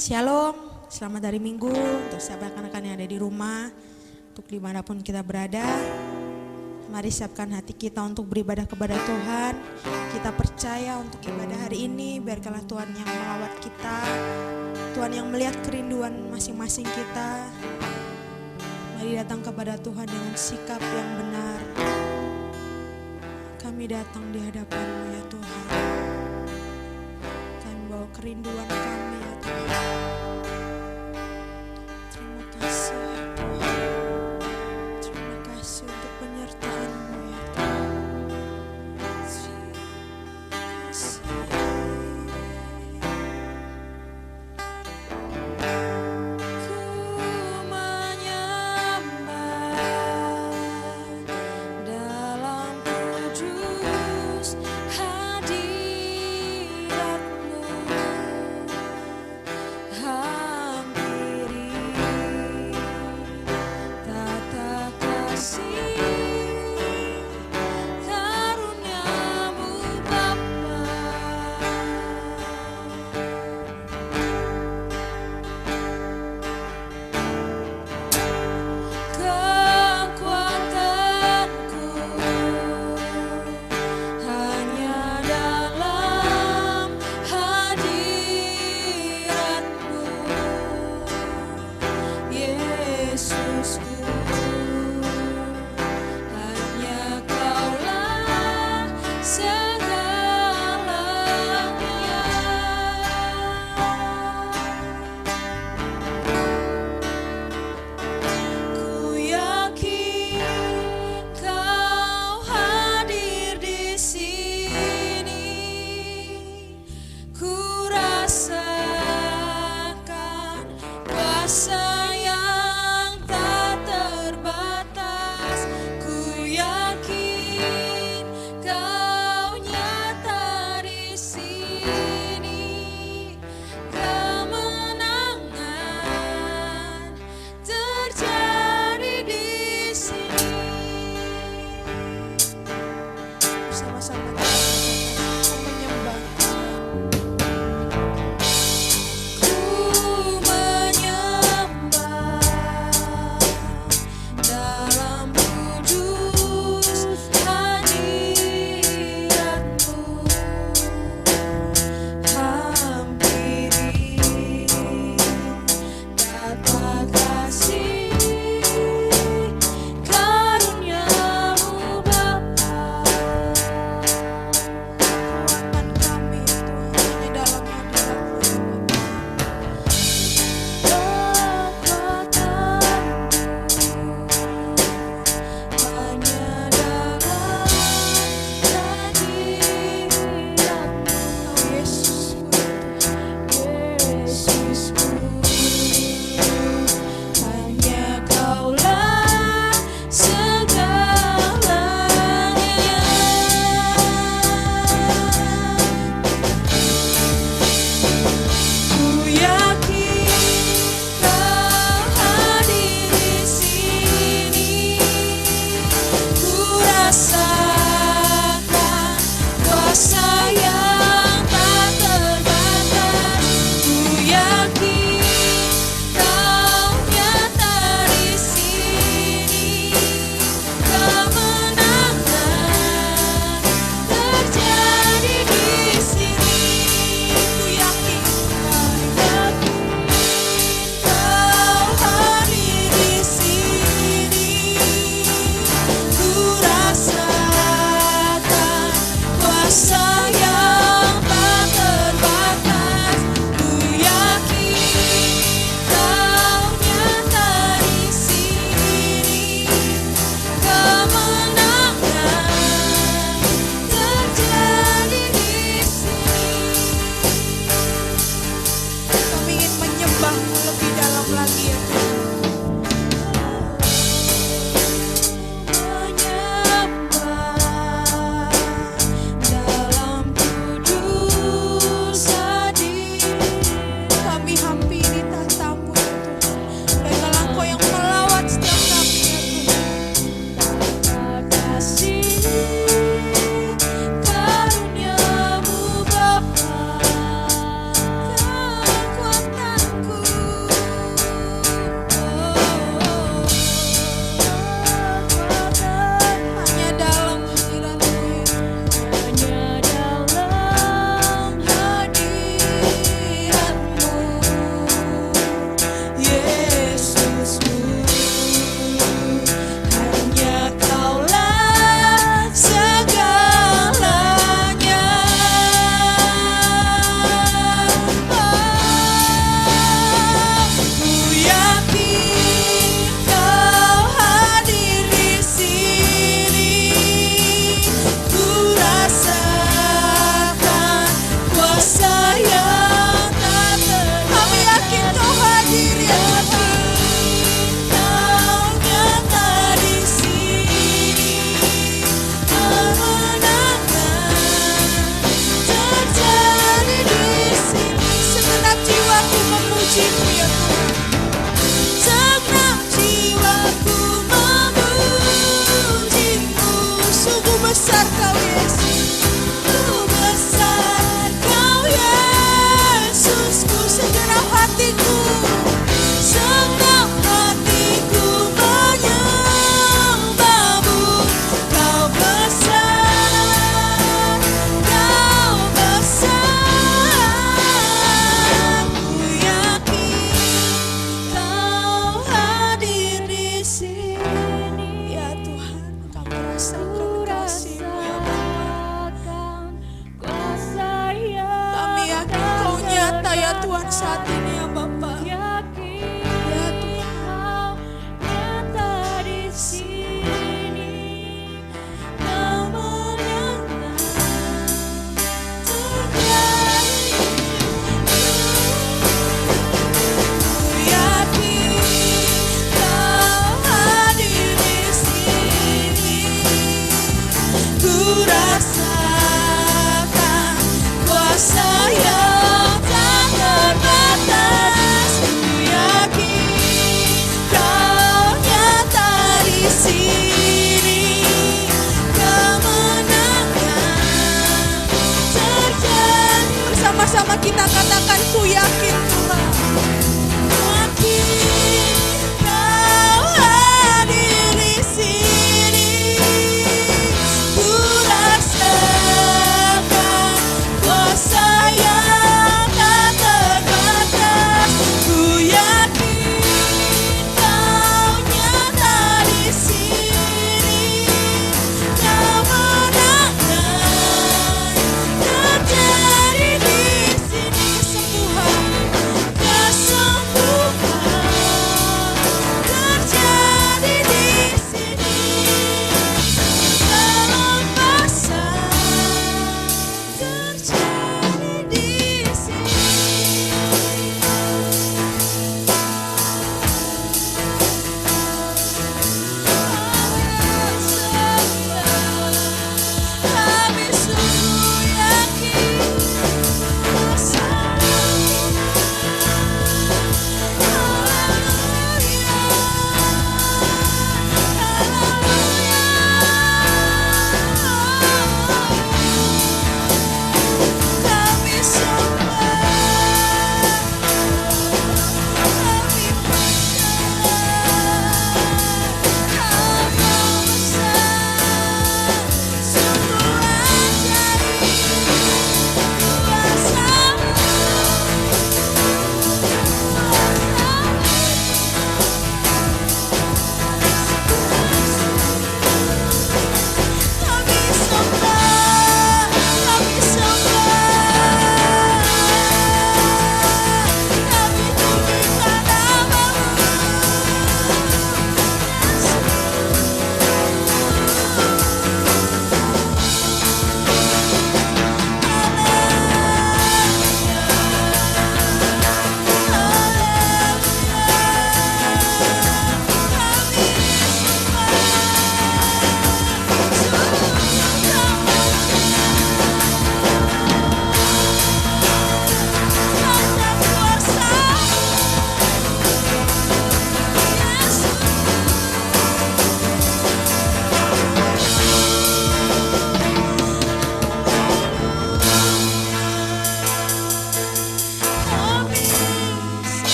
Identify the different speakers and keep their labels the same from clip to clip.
Speaker 1: Shalom, selamat hari Minggu untuk sahabat anak-anak yang ada di rumah, untuk dimanapun kita berada. Mari siapkan hati kita untuk beribadah kepada Tuhan. Kita percaya untuk ibadah hari ini, biarkanlah Tuhan yang melawat kita, Tuhan yang melihat kerinduan masing-masing kita. Mari datang kepada Tuhan dengan sikap yang benar. Kami datang di hadapan-Mu ya Tuhan. Kami bawa kerinduan kami ya Tuhan. Terima kasih ya Tuhan. Terima kasih untuk penyertaan-Mu ya Tuhan. Terima kasih. saat ini ya Bapa. Ya Tuhan,
Speaker 2: nyata di sini, kemenangan terjadi.
Speaker 1: ku yakin Kau hadir di sini. Ku rasakan kuasa yang tak terbatas. Ku yakin Kau nyata di sini. Kemenangan terjadi. Bersama-sama kita katakan ku yakin Tuhan. Yakin Kau hadir di sini. Ku rasakan kuasa yang tak terbatas. Ku yakin Kau nyata di sini. Kemenangan terjadi di sini. Kesembuhan terjadi di sini. Kelepasan terjadi di sini. Kami sungguh yakin kuasa kami sembah, kami Kau besar, sungguh ajaib kuasa-Mu. Kami sembah, kami tinggikan nama-Mu.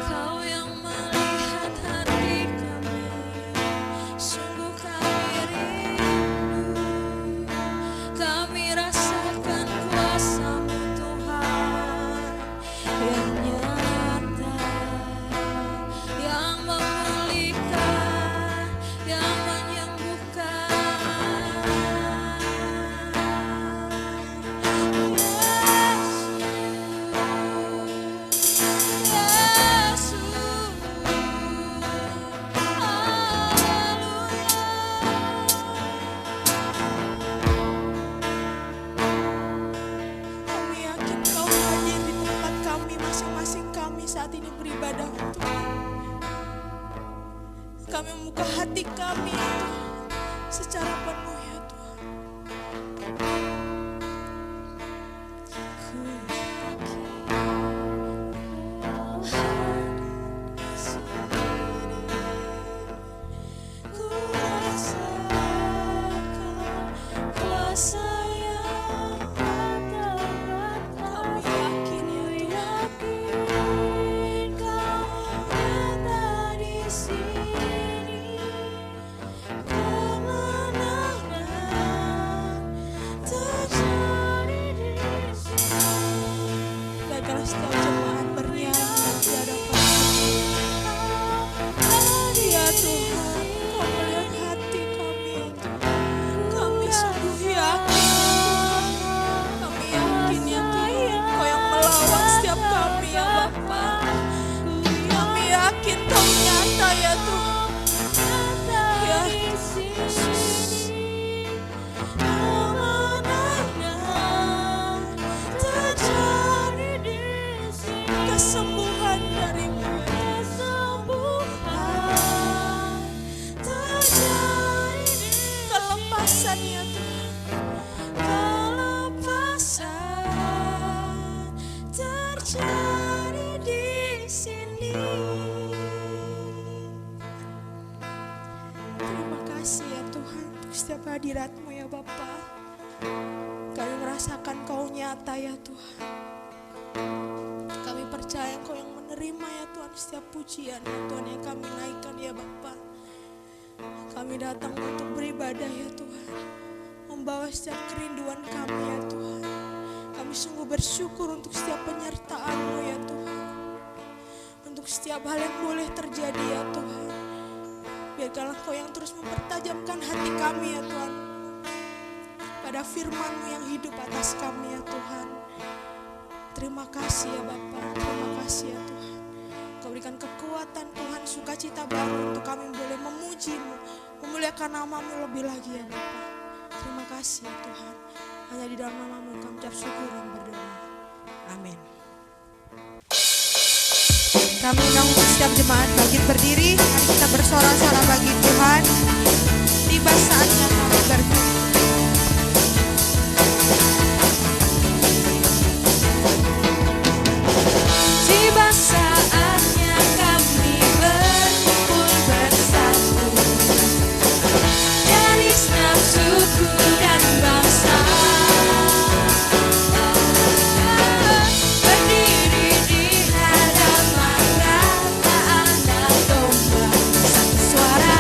Speaker 1: Kau yang melihat hati kami, sungguh kami rindu. Kami rasakan kuasa-Mu Tuhan yang nyata, yang memulihkan, yang menyembuhkan. Kami yakin Kau hadir di tempat kami, masing-masing kami saat ini beribadah Tuhan. Kami membuka hati kami Tuhan, secara penuh ya Tuhan. Ku yakin Kau hadir di sini. Ku rasakan kuasa yang tak terbatas. Kami yakin ya Tuhan. Kau nyata di sini. Kemenangan ada di sini. Terima kasih ya Tuhan untuk setiap hadirat-Mu ya Bapa. Kami merasakan Kau nyata ya Tuhan. Kami percaya Kau yang menerima ya Tuhan setiap pujian ya Tuhan yang kami naikkan ya Bapa. Kami datang untuk beribadah ya Tuhan, membawa setiap kerinduan kami ya Tuhan. Kami sungguh bersyukur untuk setiap penyertaan-Mu ya Tuhan, untuk setiap hal yang boleh terjadi ya Tuhan. Biarkanlah Kau yang terus mempertajamkan hati kami ya Tuhan, pada firman-Mu yang hidup atas kami ya Tuhan. Terima kasih ya Bapa, terima kasih ya Tuhan. Kau berikan kekuatan Tuhan, sukacita baru untuk kami boleh memuji-Mu, memuliakan nama-Mu lebih lagi ya Bapa. Terima kasih ya Tuhan. Hanya di dalam nama-Mu kami ucap syukur dan berdoa. Amin. Kami undang untuk setiap jemaat bangkit berdiri. Mari kita bersorak-sorak bagi Tuhan. Tiba saatnya kami berdoa.
Speaker 2: Tiba saatnya kami berkumpul bersatu dari setiap suku dan bangsa, berdiri di hadapan Rata Anak Domba, satu suara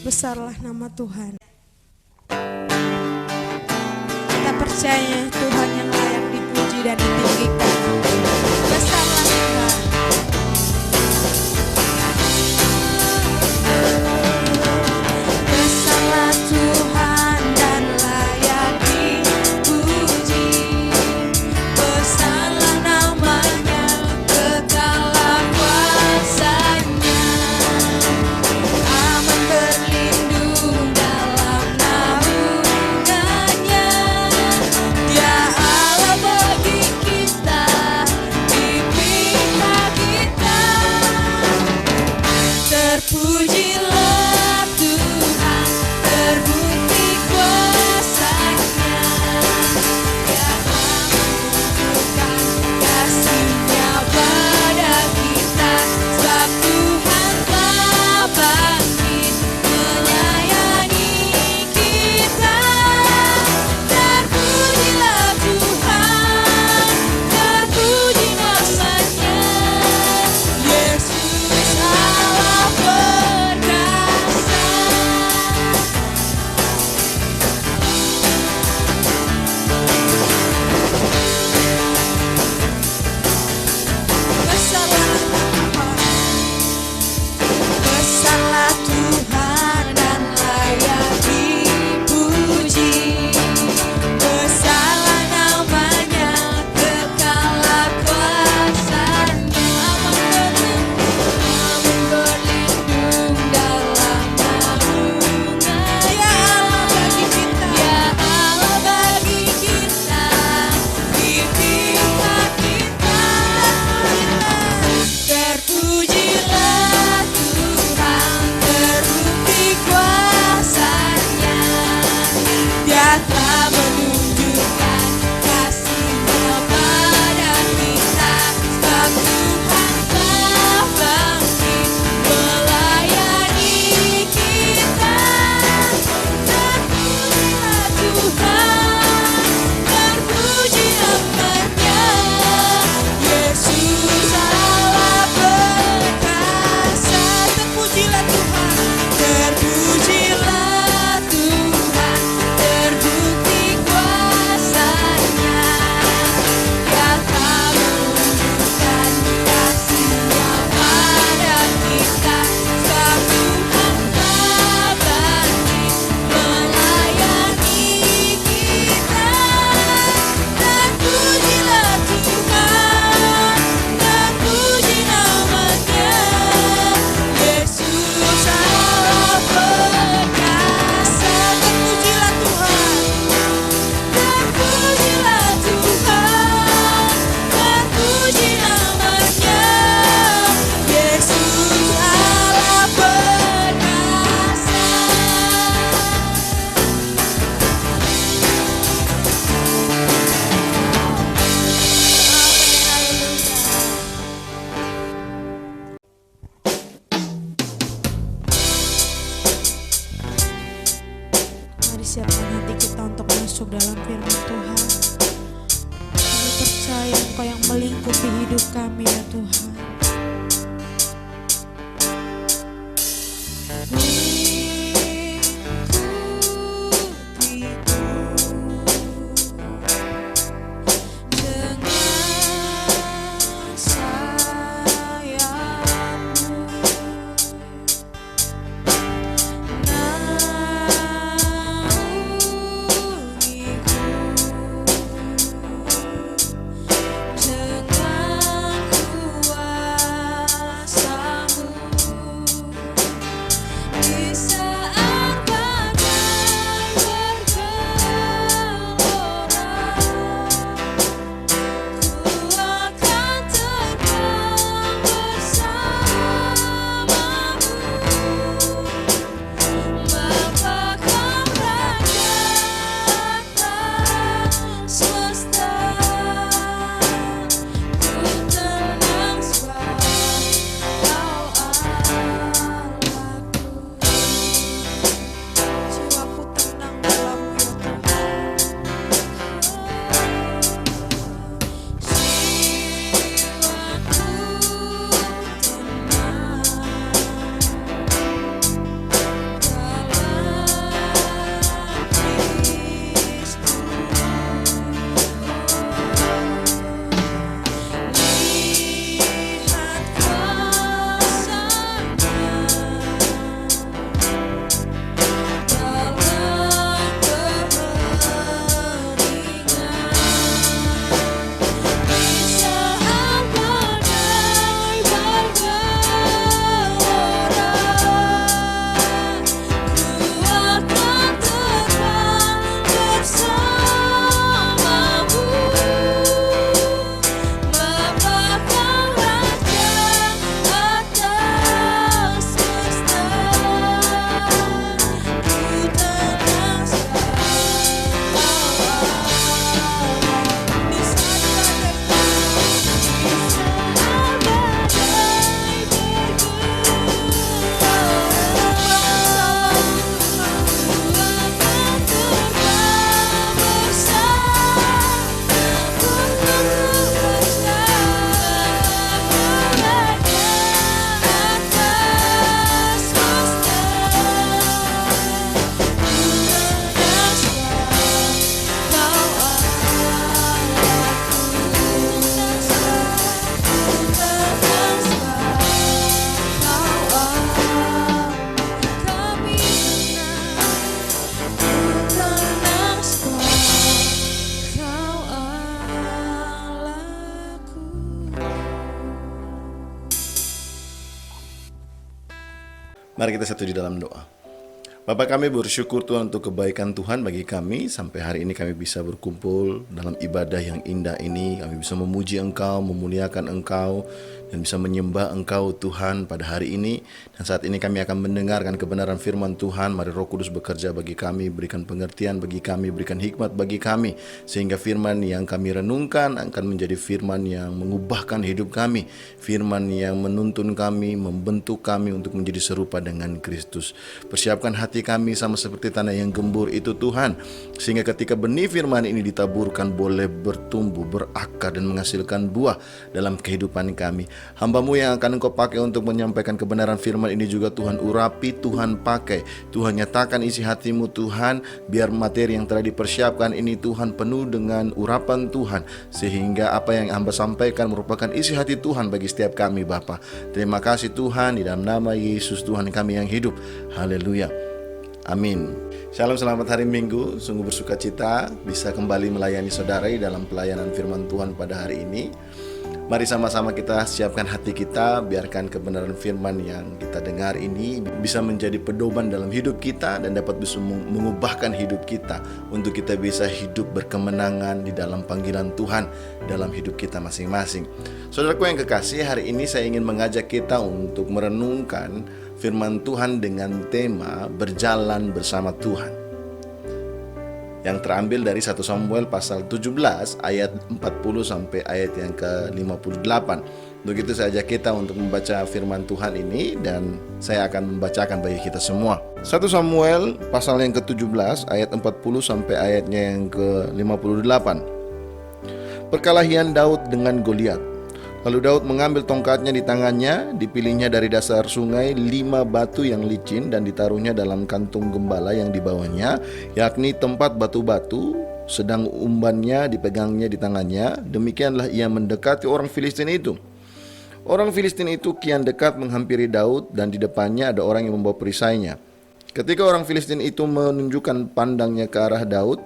Speaker 1: Besarlah nama Tuhan. Kita percaya Tuhan yang layak dipuji dan ditinggikan. Besarlah Tuhan. Besarlah Tuhan dan layak dipuji. Besarlah namanya, kekalah kuasanya. Aman berlindung dalam naungannya. Dia Mari siapkan hati kita untuk masuk dalam firman Tuhan. Kami percaya Engkau yang melingkupi hidup kami ya Tuhan.
Speaker 3: Mari kita satu di dalam doa. Bapa, kami bersyukur Tuhan untuk kebaikan Tuhan bagi kami. Sampai hari ini kami bisa berkumpul dalam ibadah yang indah ini. Kami bisa memuji Engkau, memuliakan Engkau, dan bisa menyembah Engkau Tuhan pada hari ini. Dan saat ini kami akan mendengarkan kebenaran firman Tuhan. Mari Roh Kudus bekerja bagi kami, berikan pengertian bagi kami, berikan hikmat bagi kami, sehingga firman yang kami renungkan akan menjadi firman yang mengubahkan hidup kami, firman yang menuntun kami, membentuk kami untuk menjadi serupa dengan Kristus. Persiapkan hati kami sama seperti tanah yang gembur itu Tuhan, sehingga ketika benih firman ini ditaburkan boleh bertumbuh, berakar, dan menghasilkan buah dalam kehidupan kami. Hamba-Mu yang akan Engkau pakai untuk menyampaikan kebenaran firman ini juga Tuhan urapi, Tuhan pakai, Tuhan nyatakan isi hati-Mu Tuhan, biar materi yang telah dipersiapkan ini Tuhan penuh dengan urapan Tuhan, sehingga apa yang hamba sampaikan merupakan isi hati Tuhan bagi setiap kami Bapa. Terima kasih Tuhan, di dalam nama Yesus Tuhan kami yang hidup. Haleluya. Amin. Shalom, selamat hari Minggu. Sungguh bersuka cita bisa kembali melayani saudara dalam pelayanan firman Tuhan pada hari ini. Mari sama-sama kita siapkan hati kita, biarkan kebenaran firman yang kita dengar ini bisa menjadi pedoman dalam hidup kita dan dapat bisa mengubahkan hidup kita untuk kita bisa hidup berkemenangan di dalam panggilan Tuhan dalam hidup kita masing-masing. Saudaraku yang kekasih, hari ini saya ingin mengajak kita untuk merenungkan firman Tuhan dengan tema berjalan bersama Tuhan, yang terambil dari 1 Samuel pasal 17 ayat 40 sampai ayat yang ke-58. Untuk itu saya ajak kita untuk membaca firman Tuhan ini, dan saya akan membacakan bagi kita semua. 1 Samuel pasal yang ke-17 ayat 40 sampai ayatnya yang ke-58. Perkelahian Daud dengan Goliat. Lalu Daud mengambil tongkatnya di tangannya, dipilihnya dari dasar sungai 5 batu yang licin dan ditaruhnya dalam kantung gembala yang dibawanya, yakni tempat batu-batu, sedang umbannya dipegangnya di tangannya. Demikianlah ia mendekati orang Filistin itu. Orang Filistin itu kian dekat menghampiri Daud, dan di depannya ada orang yang membawa perisainya. Ketika orang Filistin itu menunjukkan pandangnya ke arah Daud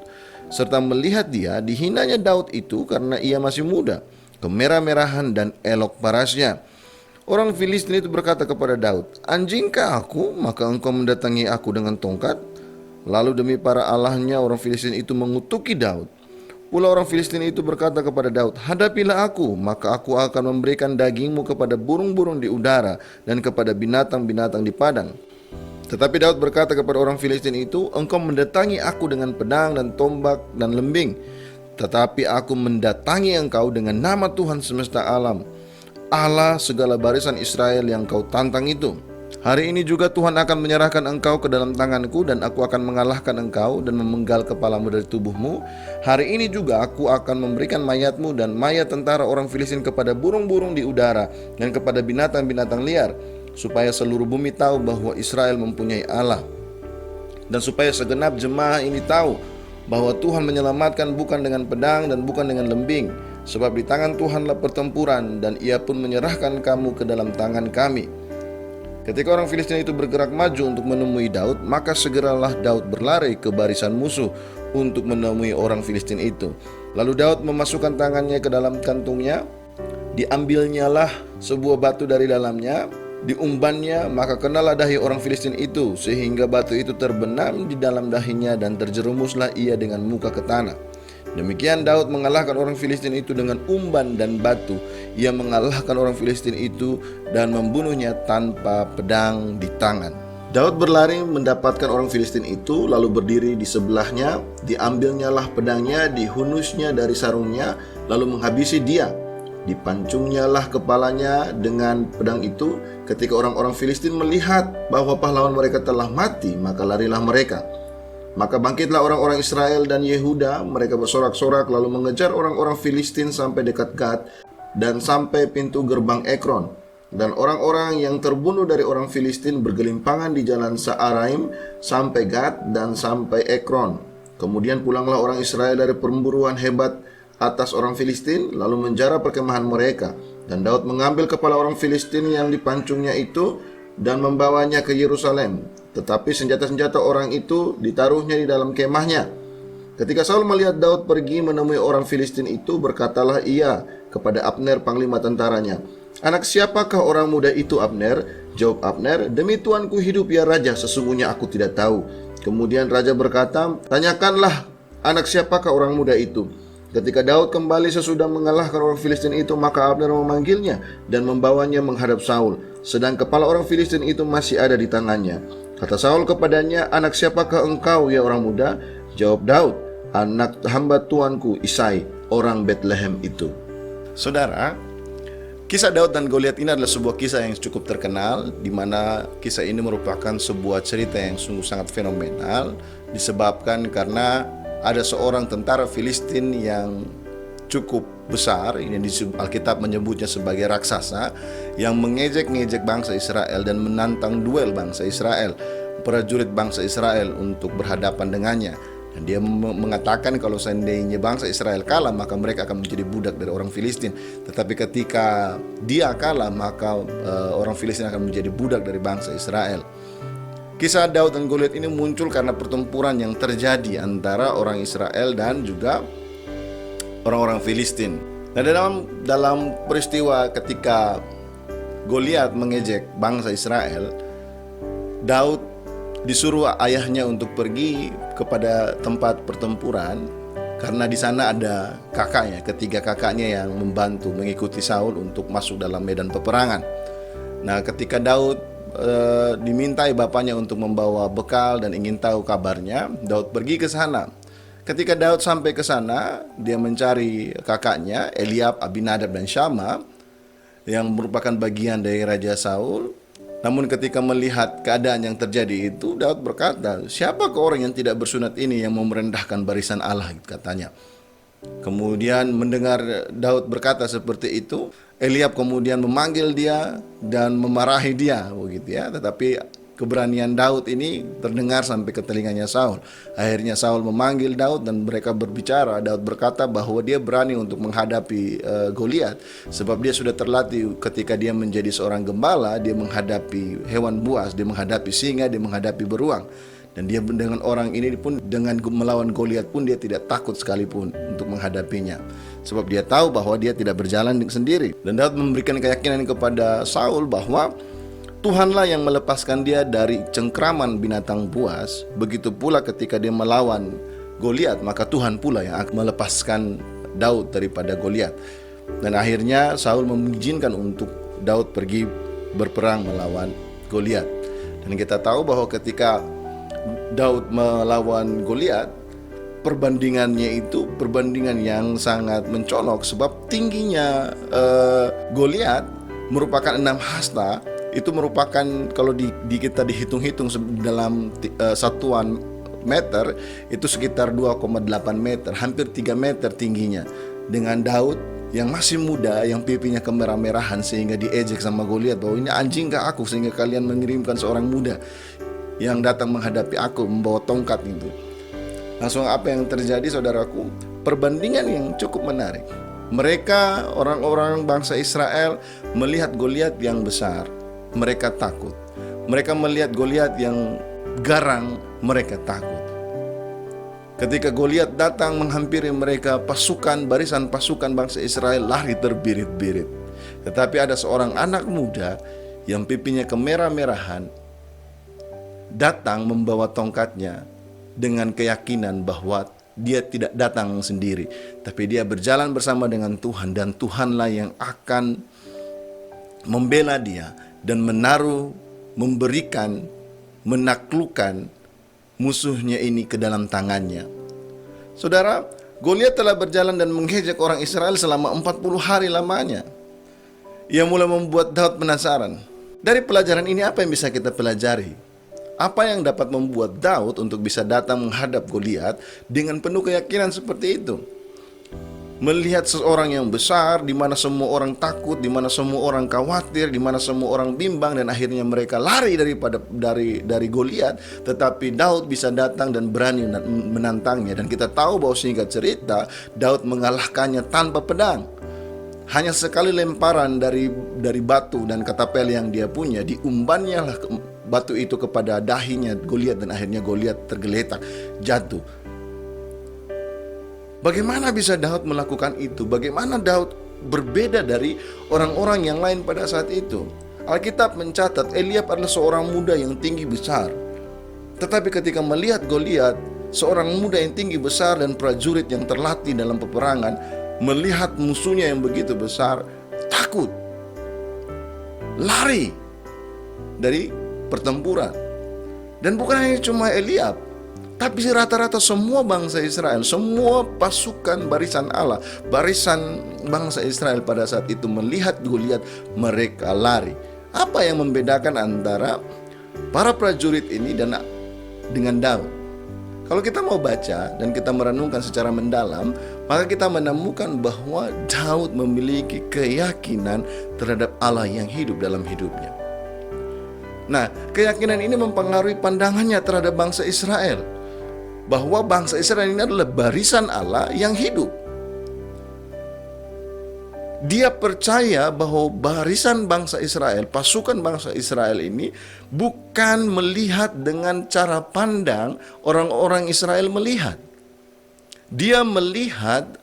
Speaker 3: serta melihat dia, dihinanya Daud itu karena ia masih muda, kemerah-merahan dan elok parasnya. Orang Filistin itu berkata kepada Daud, "Anjingkah aku, maka engkau mendatangi aku dengan tongkat?" Lalu demi para allahnya orang Filistin itu mengutuki Daud. Pula orang Filistin itu berkata kepada Daud, "Hadapilah aku, maka aku akan memberikan dagingmu kepada burung-burung di udara dan kepada binatang-binatang di padang." Tetapi Daud berkata kepada orang Filistin itu, "Engkau mendatangi aku dengan pedang dan tombak dan lembing, tetapi aku mendatangi engkau dengan nama Tuhan semesta alam, Allah segala barisan Israel yang kau tantang itu. Hari ini juga Tuhan akan menyerahkan engkau ke dalam tanganku, dan aku akan mengalahkan engkau dan memenggal kepalamu dari tubuhmu. Hari ini juga aku akan memberikan mayatmu dan mayat tentara orang Filistin kepada burung-burung di udara dan kepada binatang-binatang liar, supaya seluruh bumi tahu bahwa Israel mempunyai Allah, dan supaya segenap jemaah ini tahu bahwa Tuhan menyelamatkan bukan dengan pedang dan bukan dengan lembing, sebab di tangan Tuhanlah pertempuran, dan ia pun menyerahkan kamu ke dalam tangan kami." Ketika orang Filistin itu bergerak maju untuk menemui Daud, maka segeralah Daud berlari ke barisan musuh untuk menemui orang Filistin itu. Lalu Daud memasukkan tangannya ke dalam kantungnya, diambilnyalah sebuah batu dari dalamnya, diumbannya, maka kenalah dahi orang Filistin itu, sehingga batu itu terbenam di dalam dahinya, dan terjerumuslah ia dengan muka ke tanah. Demikian Daud mengalahkan orang Filistin itu dengan umban dan batu. Ia mengalahkan orang Filistin itu dan membunuhnya tanpa pedang di tangan. Daud berlari mendapatkan orang Filistin itu, lalu berdiri di sebelahnya. Diambilnyalah pedangnya, dihunusnya dari sarungnya, lalu menghabisi dia. Dipancungnyalah kepalanya dengan pedang itu. Ketika orang-orang Filistin melihat bahwa pahlawan mereka telah mati, maka larilah mereka. Maka bangkitlah orang-orang Israel dan Yehuda, mereka bersorak-sorak lalu mengejar orang-orang Filistin sampai dekat Gad dan sampai pintu gerbang Ekron. Dan orang-orang yang terbunuh dari orang Filistin bergelimpangan di jalan Saaraim sampai Gad dan sampai Ekron. Kemudian pulanglah orang Israel dari pemburuan hebat atas orang Filistin, lalu menjara perkemahan mereka. Dan Daud mengambil kepala orang Filistin yang dipancungnya itu dan membawanya ke Yerusalem. Tetapi senjata-senjata orang itu ditaruhnya di dalam kemahnya. Ketika Saul melihat Daud pergi menemui orang Filistin itu, berkatalah ia kepada Abner panglima tentaranya, "Anak siapakah orang muda itu, Abner?" Jawab Abner, "Demi Tuanku hidup ya Raja, sesungguhnya aku tidak tahu." Kemudian Raja berkata, "Tanyakanlah anak siapakah orang muda itu." Ketika Daud kembali sesudah mengalahkan orang Filistin itu, maka Abner memanggilnya dan membawanya menghadap Saul, sedang kepala orang Filistin itu masih ada di tangannya. Kata Saul kepadanya, "Anak siapakah engkau ya orang muda?" Jawab Daud, "Anak hamba tuanku Isai, orang Betlehem itu." Saudara, kisah Daud dan Goliat ini adalah sebuah kisah yang cukup terkenal, di mana kisah ini merupakan sebuah cerita yang sungguh sangat fenomenal, disebabkan karena ada seorang tentara Filistin yang cukup besar, ini di Alkitab menyebutnya sebagai raksasa, yang mengejek-ngejek bangsa Israel dan menantang duel bangsa Israel, prajurit bangsa Israel untuk berhadapan dengannya. Dan dia mengatakan kalau seandainya bangsa Israel kalah, maka mereka akan menjadi budak dari orang Filistin. Tetapi ketika dia kalah, maka orang Filistin akan menjadi budak dari bangsa Israel. Kisah Daud dan Goliat ini muncul karena pertempuran yang terjadi antara orang Israel dan juga orang-orang Filistin. Nah, dalam peristiwa ketika Goliat mengejek bangsa Israel, Daud disuruh ayahnya untuk pergi kepada tempat pertempuran karena di sana ada kakaknya, ketiga kakaknya yang membantu mengikuti Saul untuk masuk dalam medan peperangan. Nah, ketika Daud dimintai bapaknya untuk membawa bekal dan ingin tahu kabarnya, Daud pergi ke sana. Ketika Daud sampai ke sana, dia mencari kakaknya Eliab, Abinadab dan Syama. yang merupakan bagian dari Raja Saul. Namun ketika melihat keadaan yang terjadi itu, Daud berkata, "Siapakah orang yang tidak bersunat ini yang mau merendahkan barisan Allah?" katanya. Kemudian mendengar Daud berkata seperti itu, Eliab kemudian memanggil dia dan memarahi dia, begitu ya. Tetapi keberanian Daud ini terdengar sampai ke telinganya Saul. Akhirnya Saul memanggil Daud dan mereka berbicara. Daud berkata bahwa dia berani untuk menghadapi Goliat, sebab dia sudah terlatih ketika dia menjadi seorang gembala, dia menghadapi hewan buas, dia menghadapi singa, dia menghadapi beruang. Dan dia dengan orang ini pun, dengan melawan Goliat pun dia tidak takut sekalipun untuk menghadapinya. Sebab dia tahu bahwa dia tidak berjalan sendiri. Dan Daud memberikan keyakinan kepada Saul bahwa Tuhanlah yang melepaskan dia dari cengkraman binatang buas. Begitu pula ketika dia melawan Goliat, maka Tuhan pula yang akan melepaskan Daud daripada Goliat. Dan akhirnya Saul mengizinkan untuk Daud pergi berperang melawan Goliat. Dan kita tahu bahwa ketika Daud melawan Goliat, perbandingannya itu perbandingan yang sangat mencolok, sebab tingginya Goliat merupakan 6 hasta. Itu merupakan, kalau kita dihitung-hitung dalam satuan meter, itu sekitar 2,8 meter, hampir 3 meter tingginya. Dengan Daud yang masih muda, yang pipinya kemerah-merahan, sehingga diejek sama Goliat bahwa ini anjing gak aku, sehingga kalian mengirimkan seorang muda yang datang menghadapi aku membawa tongkat itu. Langsung apa yang terjadi, saudaraku? Perbandingan yang cukup menarik. Mereka, orang-orang bangsa Israel, melihat Goliat yang besar, mereka takut. Mereka melihat Goliat yang garang, mereka takut. Ketika Goliat datang menghampiri mereka, barisan pasukan bangsa Israel lari terbirit-birit. Tetapi ada seorang anak muda yang pipinya kemerah-merahan datang membawa tongkatnya dengan keyakinan bahwa dia tidak datang sendiri, tapi dia berjalan bersama dengan Tuhan, dan Tuhanlah yang akan membela dia dan memberikan, menaklukkan musuhnya ini ke dalam tangannya. Saudara, Goliat telah berjalan dan menghejek orang Israel selama 40 hari lamanya. Ia mulai membuat Daud penasaran. Dari pelajaran ini apa yang bisa kita pelajari? Apa yang dapat membuat Daud untuk bisa datang menghadap Goliat dengan penuh keyakinan seperti itu? Melihat seorang yang besar, di mana semua orang takut, di mana semua orang khawatir, di mana semua orang bimbang, dan akhirnya mereka lari dari Goliat, tetapi Daud bisa datang dan berani menantangnya. Dan kita tahu bahwa singkat cerita, Daud mengalahkannya tanpa pedang. Hanya sekali lemparan dari batu dan katapel yang dia punya, diumbannya lah batu itu kepada dahinya Goliat, dan akhirnya Goliat tergeletak, jatuh. Bagaimana bisa Daud melakukan itu? Bagaimana Daud berbeda dari orang-orang yang lain pada saat itu? Alkitab mencatat Eliab adalah seorang muda yang tinggi besar. Tetapi ketika melihat Goliat, seorang muda yang tinggi besar dan prajurit yang terlatih dalam peperangan, melihat musuhnya yang begitu besar, takut, lari dari pertempuran. Dan bukan hanya cuma Eliab, tapi rata-rata semua bangsa Israel, semua pasukan barisan Allah, barisan bangsa Israel pada saat itu melihat Goliat, mereka lari. Apa yang membedakan antara para prajurit ini dengan Daud? Kalau kita mau baca dan kita merenungkan secara mendalam, maka kita menemukan bahwa Daud memiliki keyakinan terhadap Allah yang hidup dalam hidupnya. Nah, keyakinan ini mempengaruhi pandangannya terhadap bangsa Israel, bahwa bangsa Israel ini adalah barisan Allah yang hidup. Dia percaya bahwa barisan bangsa Israel, pasukan bangsa Israel ini bukan melihat dengan cara pandang orang-orang Israel melihat. Dia melihat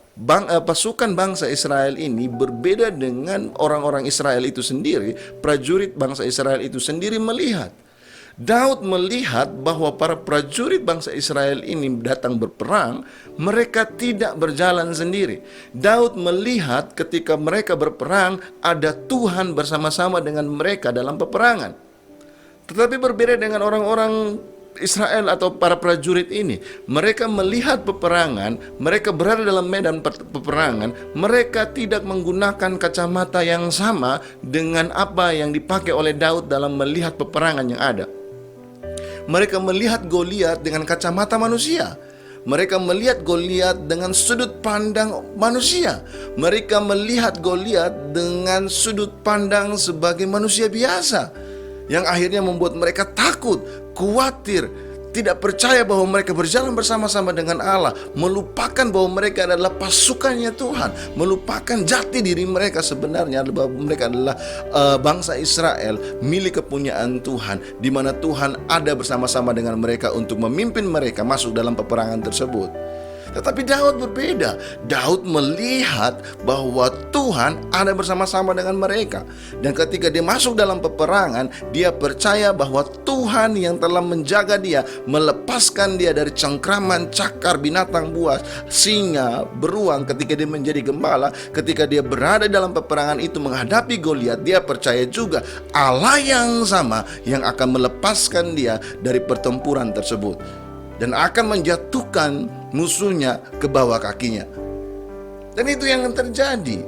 Speaker 3: pasukan bangsa Israel ini berbeda dengan orang-orang Israel itu sendiri. Prajurit bangsa Israel itu sendiri melihat. Daud melihat bahwa para prajurit bangsa Israel ini datang berperang, mereka tidak berjalan sendiri. Daud melihat ketika mereka berperang, ada Tuhan bersama-sama dengan mereka dalam peperangan. Tetapi berbeda dengan orang-orang Israel atau para prajurit ini, mereka melihat peperangan, mereka berada dalam medan peperangan, mereka tidak menggunakan kacamata yang sama dengan apa yang dipakai oleh Daud dalam melihat peperangan yang ada. Mereka melihat Goliat dengan kacamata manusia. Mereka melihat Goliat dengan sudut pandang manusia. Mereka melihat Goliat dengan sudut pandang sebagai manusia biasa, yang akhirnya membuat mereka takut, khawatir, tidak percaya bahwa mereka berjalan bersama-sama dengan Allah, melupakan bahwa mereka adalah pasukannya Tuhan, melupakan jati diri mereka sebenarnya bahwa mereka adalah bangsa Israel, milik kepunyaan Tuhan, di mana Tuhan ada bersama-sama dengan mereka untuk memimpin mereka masuk dalam peperangan tersebut. Tetapi Daud berbeda. Daud melihat bahwa Tuhan ada bersama-sama dengan mereka. Dan ketika dia masuk dalam peperangan, dia percaya bahwa Tuhan yang telah menjaga dia, melepaskan dia dari cengkraman cakar binatang buas, singa, beruang ketika dia menjadi gembala. Ketika dia berada dalam peperangan itu menghadapi Goliat, dia percaya juga Allah yang sama yang akan melepaskan dia dari pertempuran tersebut dan akan menjatuhkan musuhnya ke bawah kakinya. Dan itu yang terjadi.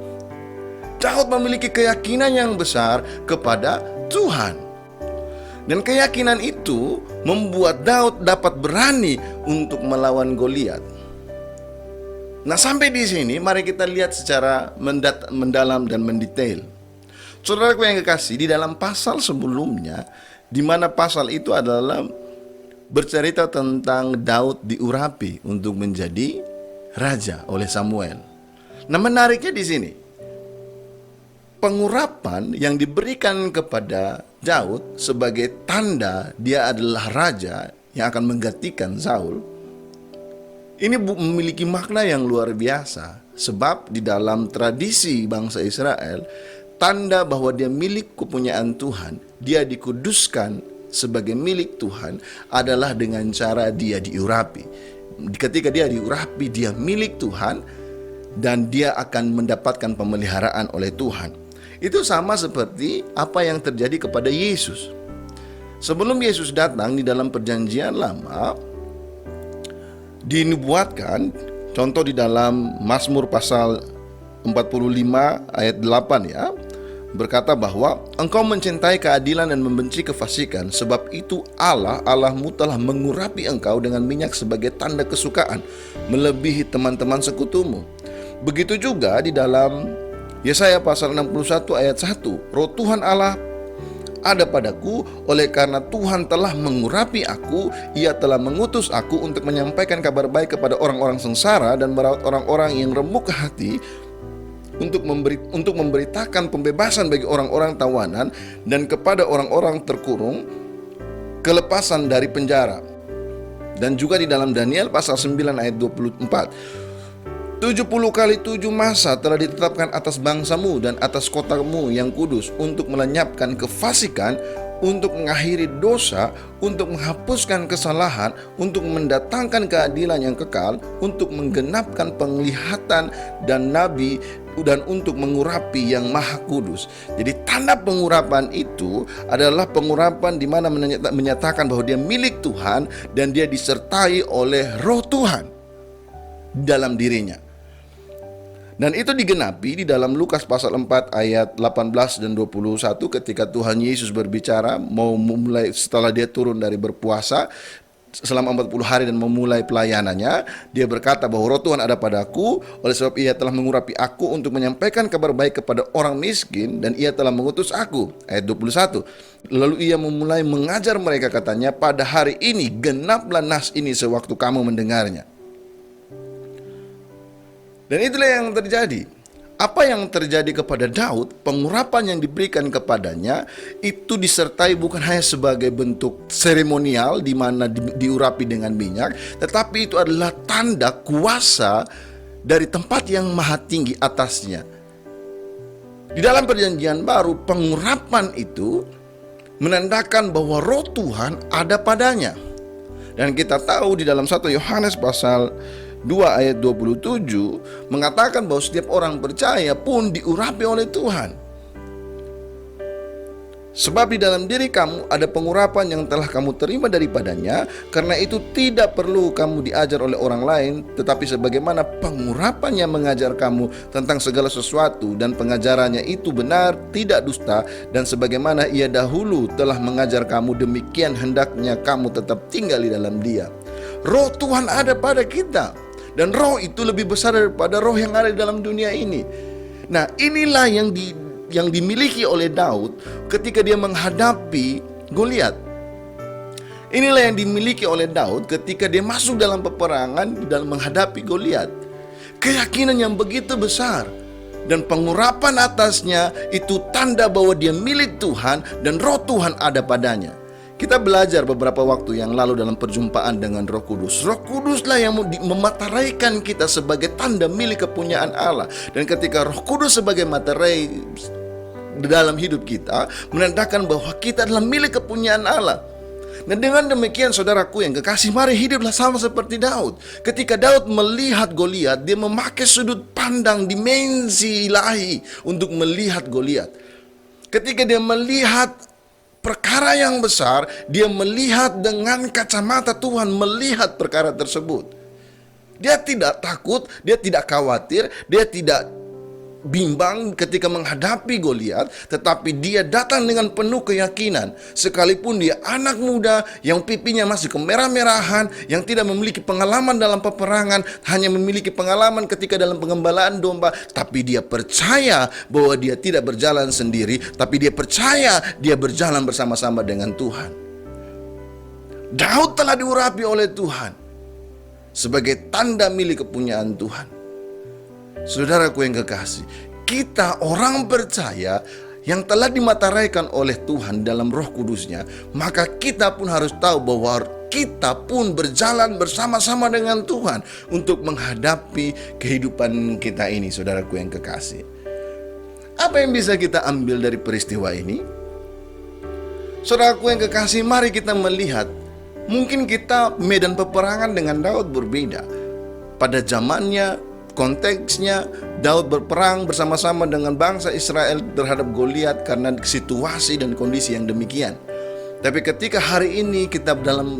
Speaker 3: Daud memiliki keyakinan yang besar kepada Tuhan. Dan keyakinan itu membuat Daud dapat berani untuk melawan Goliat. Nah, sampai di sini mari kita lihat secara mendalam dan mendetail. Saudaraku yang kekasih, di dalam pasal sebelumnya, di mana pasal itu adalah bercerita tentang Daud diurapi untuk menjadi raja oleh Samuel. Nah, menariknya di sini, pengurapan yang diberikan kepada Daud sebagai tanda dia adalah raja yang akan menggantikan Saul, ini memiliki makna yang luar biasa. Sebab di dalam tradisi bangsa Israel, tanda bahwa dia milik kepunyaan Tuhan, dia dikuduskan sebagai milik Tuhan adalah dengan cara dia diurapi. Ketika dia diurapi, dia milik Tuhan dan dia akan mendapatkan pemeliharaan oleh Tuhan. Itu sama seperti apa yang terjadi kepada Yesus. Sebelum Yesus datang di dalam perjanjian lama, dinubuatkan, contoh di dalam Mazmur pasal 45 ayat 8 ya, berkata bahwa engkau mencintai keadilan dan membenci kefasikan, sebab itu Allahmu telah mengurapi engkau dengan minyak sebagai tanda kesukaan, melebihi teman-teman sekutumu. Begitu juga di dalam Yesaya pasal 61 ayat 1, Roh Tuhan Allah ada padaku, oleh karena Tuhan telah mengurapi aku, Ia telah mengutus aku untuk menyampaikan kabar baik kepada orang-orang sengsara dan merawat orang-orang yang remuk hati, untuk memberitakan pembebasan bagi orang-orang tawanan dan kepada orang-orang terkurung kelepasan dari penjara. Dan juga di dalam Daniel pasal 9 ayat 24, 70 kali 7 masa telah ditetapkan atas bangsamu dan atas kotamu yang kudus, untuk melenyapkan kefasikan, untuk mengakhiri dosa, untuk menghapuskan kesalahan, untuk mendatangkan keadilan yang kekal, untuk menggenapkan penglihatan dan nabi, dan untuk mengurapi yang maha kudus. Jadi tanda pengurapan itu adalah pengurapan di mana menyatakan bahwa dia milik Tuhan dan dia disertai oleh Roh Tuhan dalam dirinya. Dan itu digenapi di dalam Lukas pasal 4 ayat 18 dan 21 ketika Tuhan Yesus berbicara mau memulai setelah dia turun dari berpuasa selama 40 hari dan memulai pelayanannya. Dia berkata bahwa Roh Tuhan ada padaku, oleh sebab Ia telah mengurapi aku untuk menyampaikan kabar baik kepada orang miskin, dan Ia telah mengutus aku. Ayat 21, lalu Ia memulai mengajar mereka, katanya, pada hari ini genaplah nas ini sewaktu kamu mendengarnya. Dan itulah yang terjadi. Apa yang terjadi kepada Daud, pengurapan yang diberikan kepadanya itu disertai bukan hanya sebagai bentuk seremonial di mana diurapi dengan minyak, tetapi itu adalah tanda kuasa dari tempat yang maha tinggi atasnya. Di dalam perjanjian baru, pengurapan itu menandakan bahwa Roh Tuhan ada padanya. Dan kita tahu di dalam 1 Yohanes pasal 2 ayat 27 mengatakan bahwa setiap orang percaya pun diurapi oleh Tuhan. Sebab di dalam diri kamu ada pengurapan yang telah kamu terima daripadanya. Karena itu tidak perlu kamu diajar oleh orang lain, tetapi sebagaimana pengurapannya mengajar kamu tentang segala sesuatu, dan pengajarannya itu benar, tidak dusta, dan sebagaimana ia dahulu telah mengajar kamu, demikian hendaknya kamu tetap tinggal di dalam dia. Roh Tuhan ada pada kita, dan roh itu lebih besar daripada roh yang ada di dalam dunia ini. Nah, inilah yang dimiliki oleh Daud ketika dia menghadapi Goliat. Inilah yang dimiliki oleh Daud ketika dia masuk dalam peperangan dalam menghadapi Goliat. Keyakinan yang begitu besar, dan pengurapan atasnya itu tanda bahwa dia milik Tuhan dan roh Tuhan ada padanya. Kita belajar beberapa waktu yang lalu dalam perjumpaan dengan Roh Kudus. Roh Kuduslah yang memateraikan kita sebagai tanda milik kepunyaan Allah. Dan ketika Roh Kudus sebagai materai dalam hidup kita, menandakan bahwa kita adalah milik kepunyaan Allah. Dan dengan demikian, saudaraku yang kekasih, mari hiduplah sama seperti Daud. Ketika Daud melihat Goliat, dia memakai sudut pandang dimensi ilahi untuk melihat Goliat. Ketika dia melihat perkara yang besar, dia melihat dengan kacamata Tuhan, melihat perkara tersebut. Dia tidak takut, dia tidak khawatir, dia tidak bimbang ketika menghadapi Goliat, tetapi dia datang dengan penuh keyakinan. Sekalipun dia anak muda yang pipinya masih kemerah-merahan, yang tidak memiliki pengalaman dalam peperangan, hanya memiliki pengalaman ketika dalam pengembalaan domba, tapi dia percaya bahwa dia tidak berjalan sendiri, tapi dia percaya dia berjalan bersama-sama dengan Tuhan. Daud telah diurapi oleh Tuhan sebagai tanda milik kepunyaan Tuhan. Saudaraku yang kekasih, kita orang percaya yang telah dimateraikan oleh Tuhan dalam Roh Kudusnya, maka kita pun harus tahu bahwa kita pun berjalan bersama-sama dengan Tuhan untuk menghadapi kehidupan kita ini. Saudaraku yang kekasih, apa yang bisa kita ambil dari peristiwa ini? Saudaraku yang kekasih, mari kita melihat, mungkin kita medan peperangan dengan Daud berbeda. Pada zamannya, konteksnya, Daud berperang bersama-sama dengan bangsa Israel terhadap Goliat karena situasi dan kondisi yang demikian. Tapi ketika hari ini kita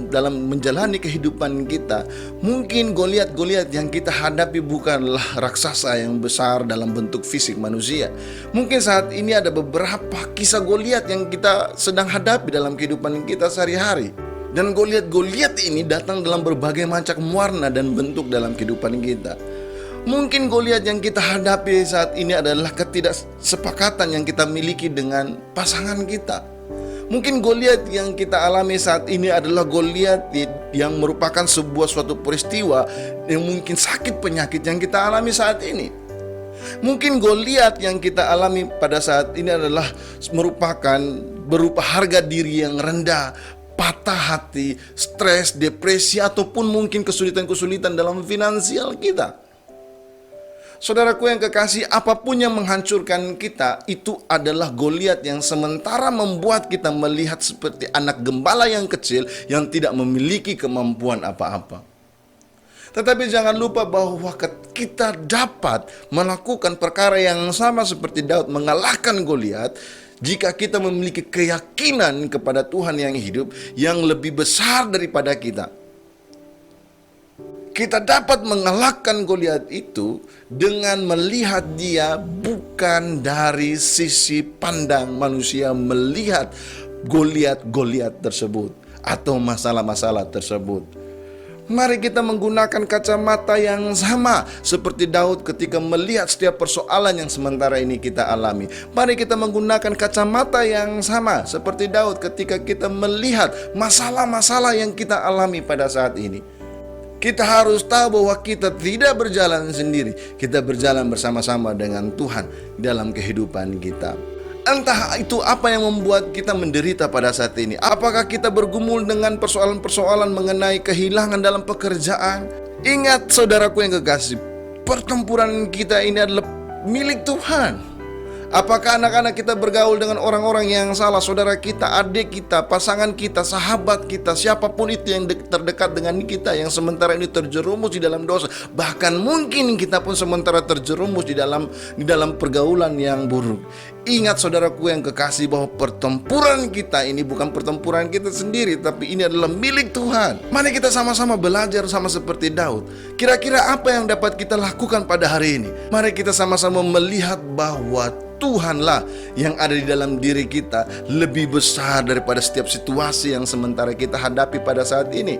Speaker 3: dalam menjalani kehidupan kita, mungkin Goliat-Goliat yang kita hadapi bukanlah raksasa yang besar dalam bentuk fisik manusia. Mungkin saat ini ada beberapa kisah Goliat yang kita sedang hadapi dalam kehidupan kita sehari-hari. Dan Goliat-Goliat ini datang dalam berbagai macam warna dan bentuk dalam kehidupan kita. Mungkin Goliat yang kita hadapi saat ini adalah ketidaksepakatan yang kita miliki dengan pasangan kita. Mungkin Goliat yang kita alami saat ini adalah Goliat yang merupakan suatu peristiwa yang mungkin sakit penyakit yang kita alami saat ini. Mungkin Goliat yang kita alami pada saat ini adalah merupakan berupa harga diri yang rendah, patah hati, stres, depresi, ataupun mungkin kesulitan-kesulitan dalam finansial kita. Saudaraku yang kekasih, apapun yang menghancurkan kita, itu adalah Goliat yang sementara membuat kita melihat seperti anak gembala yang kecil yang tidak memiliki kemampuan apa-apa. Tetapi jangan lupa bahwa kita dapat melakukan perkara yang sama seperti Daud mengalahkan Goliat jika kita memiliki keyakinan kepada Tuhan yang hidup yang lebih besar daripada kita. Kita dapat mengalahkan Goliat itu dengan melihat dia bukan dari sisi pandang manusia melihat Goliat tersebut atau masalah-masalah tersebut. Mari kita menggunakan kacamata yang sama seperti Daud ketika melihat setiap persoalan yang sementara ini kita alami. Mari kita menggunakan kacamata yang sama seperti Daud ketika kita melihat masalah-masalah yang kita alami pada saat ini. Kita harus tahu bahwa kita tidak berjalan sendiri. Kita berjalan bersama-sama dengan Tuhan dalam kehidupan kita. Entah itu apa yang membuat kita menderita pada saat ini. Apakah kita bergumul dengan persoalan-persoalan mengenai kehilangan dalam pekerjaan? Ingat saudaraku yang kekasih, pertempuran kita ini adalah milik Tuhan. Apakah anak-anak kita bergaul dengan orang-orang yang salah, saudara kita, adik kita, pasangan kita, sahabat kita, siapapun itu yang terdekat dengan kita yang sementara ini terjerumus di dalam dosa. Bahkan mungkin kita pun sementara terjerumus di dalam pergaulan yang buruk. Ingat saudaraku yang kekasih bahwa pertempuran kita ini bukan pertempuran kita sendiri, tapi ini adalah milik Tuhan. Mari kita sama-sama belajar sama seperti Daud. Kira-kira apa yang dapat kita lakukan pada hari ini? Mari kita sama-sama melihat bahwa Tuhanlah yang ada di dalam diri kita lebih besar daripada setiap situasi yang sementara kita hadapi pada saat ini.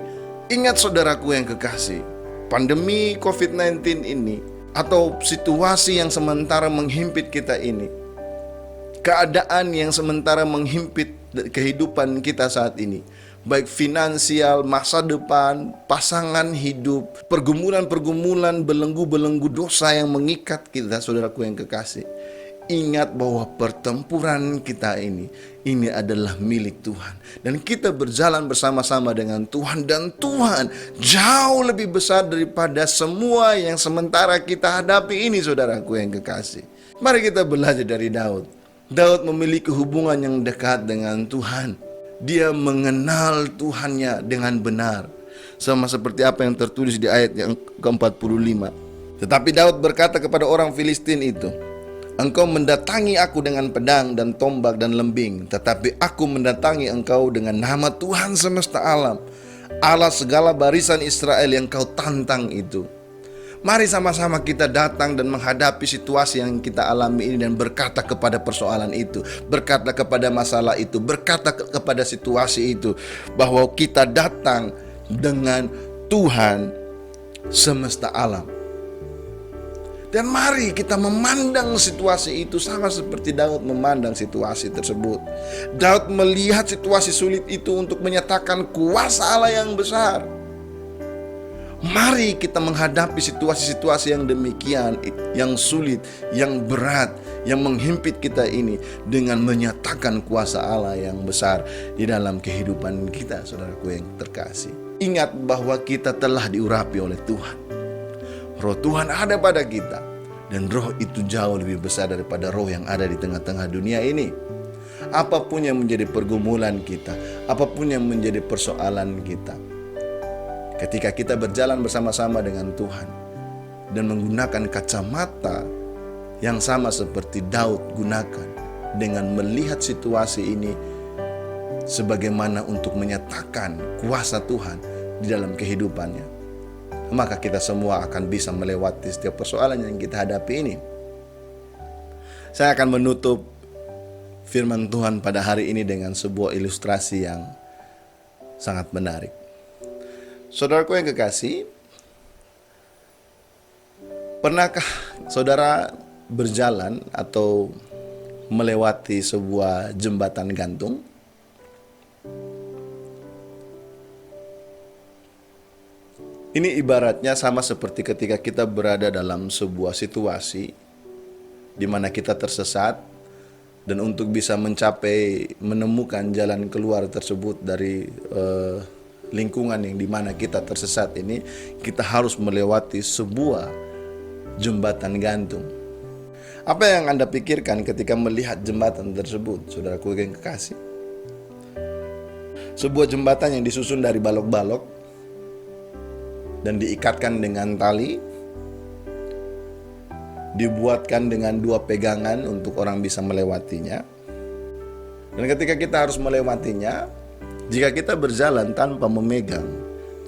Speaker 3: Ingat saudaraku yang kekasih, pandemi COVID-19 ini atau situasi yang sementara menghimpit kita ini, keadaan yang sementara menghimpit kehidupan kita saat ini, baik finansial, masa depan, pasangan hidup, pergumulan-pergumulan, belenggu-belenggu dosa yang mengikat kita, saudaraku yang kekasih. Ingat bahwa pertempuran kita ini adalah milik Tuhan. Dan kita berjalan bersama-sama dengan Tuhan. Dan Tuhan jauh lebih besar daripada semua yang sementara kita hadapi ini, saudaraku yang kekasih. Mari kita belajar dari Daud. Daud memiliki hubungan yang dekat dengan Tuhan. Dia mengenal Tuhannya dengan benar. Sama seperti apa yang tertulis di ayat yang ke-45. Tetapi Daud berkata kepada orang Filistin itu, "Engkau mendatangi aku dengan pedang dan tombak dan lembing, tetapi aku mendatangi engkau dengan nama Tuhan semesta alam, Allah segala barisan Israel yang kau tantang itu." Mari sama-sama kita datang dan menghadapi situasi yang kita alami ini dan berkata kepada persoalan itu, berkata kepada masalah itu, berkata kepada situasi itu, bahwa kita datang dengan Tuhan semesta alam. Dan mari kita memandang situasi itu sama seperti Daud memandang situasi tersebut. Daud melihat situasi sulit itu untuk menyatakan kuasa Allah yang besar. Mari kita menghadapi situasi-situasi yang demikian, yang sulit, yang berat, yang menghimpit kita ini dengan menyatakan kuasa Allah yang besar di dalam kehidupan kita, saudaraku yang terkasih. Ingat bahwa kita telah diurapi oleh Tuhan. Roh Tuhan ada pada kita, dan roh itu jauh lebih besar daripada roh yang ada di tengah-tengah dunia ini. Apapun yang menjadi pergumulan kita, apapun yang menjadi persoalan kita, ketika kita berjalan bersama-sama dengan Tuhan dan menggunakan kacamata yang sama seperti Daud gunakan dengan melihat situasi ini sebagaimana untuk menyatakan kuasa Tuhan di dalam kehidupannya, maka kita semua akan bisa melewati setiap persoalan yang kita hadapi ini. Saya akan menutup firman Tuhan pada hari ini dengan sebuah ilustrasi yang sangat menarik. Saudaraku yang kekasih, pernahkah saudara berjalan atau melewati sebuah jembatan gantung? Ini ibaratnya sama seperti ketika kita berada dalam sebuah situasi di mana kita tersesat, dan untuk bisa menemukan jalan keluar tersebut dari lingkungan yang dimana kita tersesat ini, kita harus melewati sebuah jembatan gantung. Apa yang Anda pikirkan ketika melihat jembatan tersebut, saudaraku yang kekasih? Sebuah jembatan yang disusun dari balok-balok dan diikatkan dengan tali, dibuatkan dengan 2 pegangan untuk orang bisa melewatinya. Dan ketika kita harus melewatinya, jika kita berjalan tanpa memegang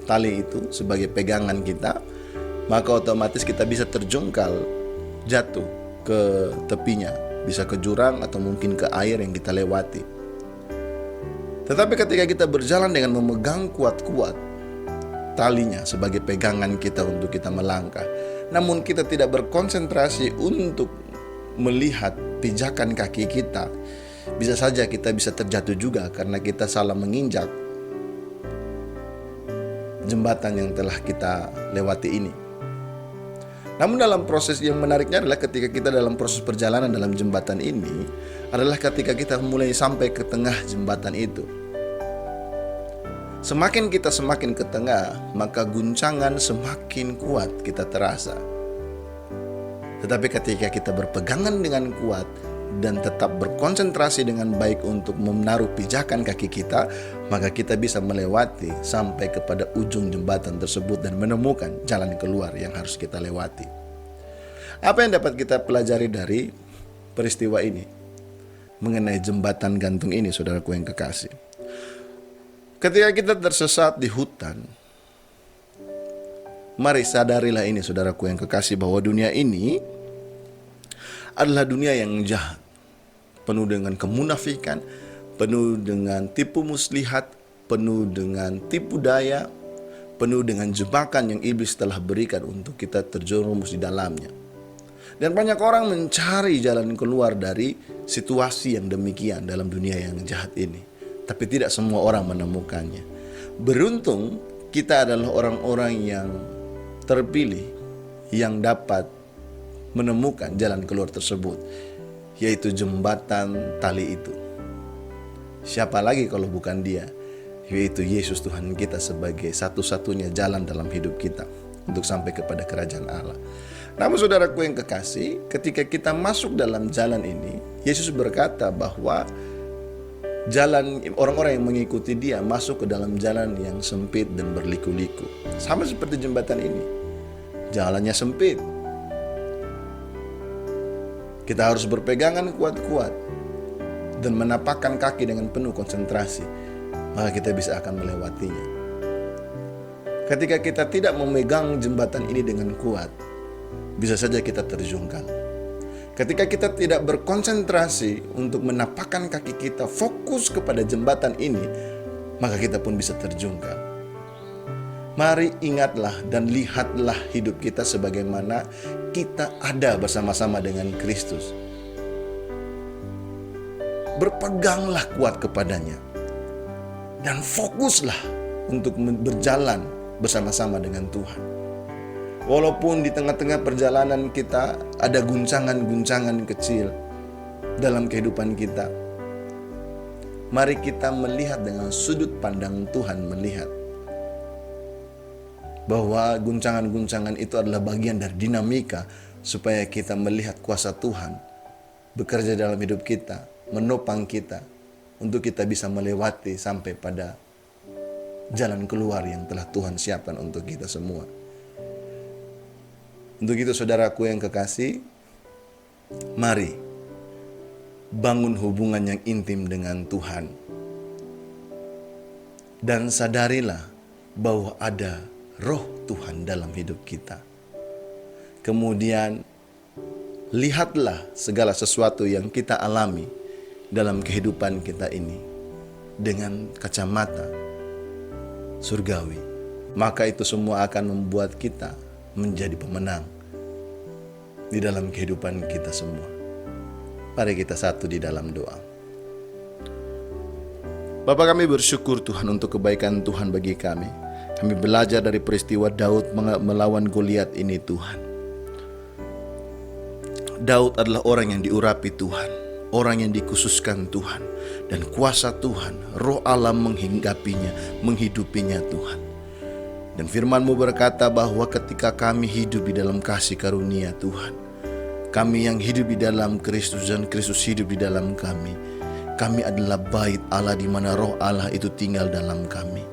Speaker 3: tali itu sebagai pegangan kita, maka otomatis kita bisa terjungkal, jatuh ke tepinya, bisa ke jurang atau mungkin ke air yang kita lewati. Tetapi ketika kita berjalan dengan memegang kuat-kuat talinya sebagai pegangan kita untuk kita melangkah, namun kita tidak berkonsentrasi untuk melihat pijakan kaki kita, bisa saja kita bisa terjatuh juga karena kita salah menginjak jembatan yang telah kita lewati ini. Namun dalam proses yang menariknya adalah ketika kita dalam proses perjalanan dalam jembatan ini adalah ketika kita mulai sampai ke tengah jembatan itu. Semakin kita semakin ke tengah, maka guncangan semakin kuat kita terasa. Tetapi ketika kita berpegangan dengan kuat dan tetap berkonsentrasi dengan baik untuk menaruh pijakan kaki kita, maka kita bisa melewati sampai kepada ujung jembatan tersebut dan menemukan jalan keluar yang harus kita lewati. Apa yang dapat kita pelajari dari peristiwa ini? mengenai jembatan gantung ini, saudaraku yang kekasih. Ketika kita tersesat di hutan, mari sadarilah ini, saudaraku yang kekasih, bahwa dunia ini adalah dunia yang jahat, penuh dengan kemunafikan, penuh dengan tipu muslihat, penuh dengan tipu daya, penuh dengan jebakan yang iblis telah berikan untuk kita terjerumus di dalamnya. Dan banyak orang mencari jalan keluar dari situasi yang demikian dalam dunia yang jahat ini. Tapi tidak semua orang menemukannya. Beruntung kita adalah orang-orang yang terpilih yang dapat menemukan jalan keluar tersebut, yaitu jembatan tali itu. Siapa lagi kalau bukan Dia, yaitu Yesus Tuhan kita sebagai satu-satunya jalan dalam hidup kita untuk sampai kepada kerajaan Allah. Namun saudaraku yang kekasih, ketika kita masuk dalam jalan ini, Yesus berkata bahwa jalan orang-orang yang mengikuti Dia masuk ke dalam jalan yang sempit dan berliku-liku. Sama seperti jembatan ini, jalannya sempit. Kita harus berpegangan kuat-kuat dan menapakkan kaki dengan penuh konsentrasi, maka kita bisa akan melewatinya. Ketika kita tidak memegang jembatan ini dengan kuat, bisa saja kita terjungkal. Ketika kita tidak berkonsentrasi untuk menapakkan kaki kita fokus kepada jembatan ini, maka kita pun bisa terjungkal. Mari ingatlah dan lihatlah hidup kita sebagaimana kita ada bersama-sama dengan Kristus. Berpeganglah kuat kepadanya dan fokuslah untuk berjalan bersama-sama dengan Tuhan. Walaupun di tengah-tengah perjalanan kita ada guncangan-guncangan kecil dalam kehidupan kita, mari kita melihat dengan sudut pandang Tuhan, melihat bahwa guncangan-guncangan itu adalah bagian dari dinamika supaya kita melihat kuasa Tuhan bekerja dalam hidup kita, menopang kita untuk kita bisa melewati sampai pada jalan keluar yang telah Tuhan siapkan untuk kita semua. Untuk itu saudaraku yang kekasih, mari bangun hubungan yang intim dengan Tuhan. Dan sadarilah bahwa ada roh Tuhan dalam hidup kita. Kemudian lihatlah segala sesuatu yang kita alami dalam kehidupan kita ini dengan kacamata surgawi. Maka itu semua akan membuat kita menjadi pemenang di dalam kehidupan kita semua. Mari kita satu di dalam doa. Bapa, kami bersyukur Tuhan untuk kebaikan Tuhan bagi kami. Kami belajar dari peristiwa Daud melawan Goliat ini Tuhan. Daud adalah orang yang diurapi Tuhan, orang yang dikhususkan Tuhan, dan kuasa Tuhan, roh Allah menghinggapinya, menghidupinya Tuhan. Dan firman-Mu berkata bahwa ketika kami hidup di dalam kasih karunia Tuhan, kami yang hidup di dalam Kristus dan Kristus hidup di dalam kami adalah bait Allah di mana roh Allah itu tinggal dalam kami.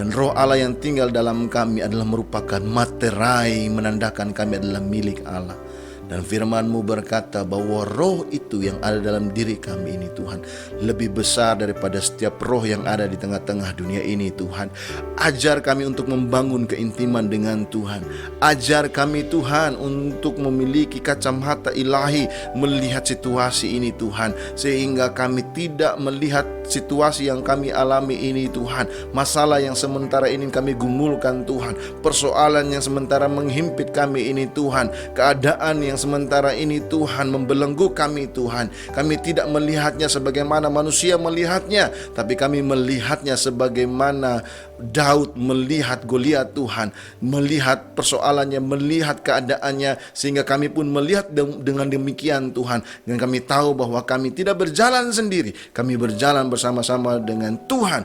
Speaker 3: Dan roh Allah yang tinggal dalam kami adalah merupakan materai, menandakan kami adalah milik Allah. Dan firman-Mu berkata bahwa roh itu yang ada dalam diri kami ini Tuhan lebih besar daripada setiap roh yang ada di tengah-tengah dunia ini Tuhan. Ajar kami untuk membangun keintiman dengan Tuhan. Ajar kami Tuhan untuk memiliki kacamata ilahi melihat situasi ini Tuhan, sehingga kami tidak melihat situasi yang kami alami ini Tuhan, masalah yang sementara ini kami gumulkan Tuhan, persoalan yang sementara menghimpit kami ini Tuhan, keadaan yang sementara ini Tuhan membelenggu kami Tuhan. Kami tidak melihatnya sebagaimana manusia melihatnya, tapi kami melihatnya sebagaimana Daud melihat Goliat Tuhan, melihat persoalannya, melihat keadaannya, sehingga kami pun melihat dengan demikian Tuhan. Dan kami tahu bahwa kami tidak berjalan sendiri, kami berjalan bersama-sama dengan Tuhan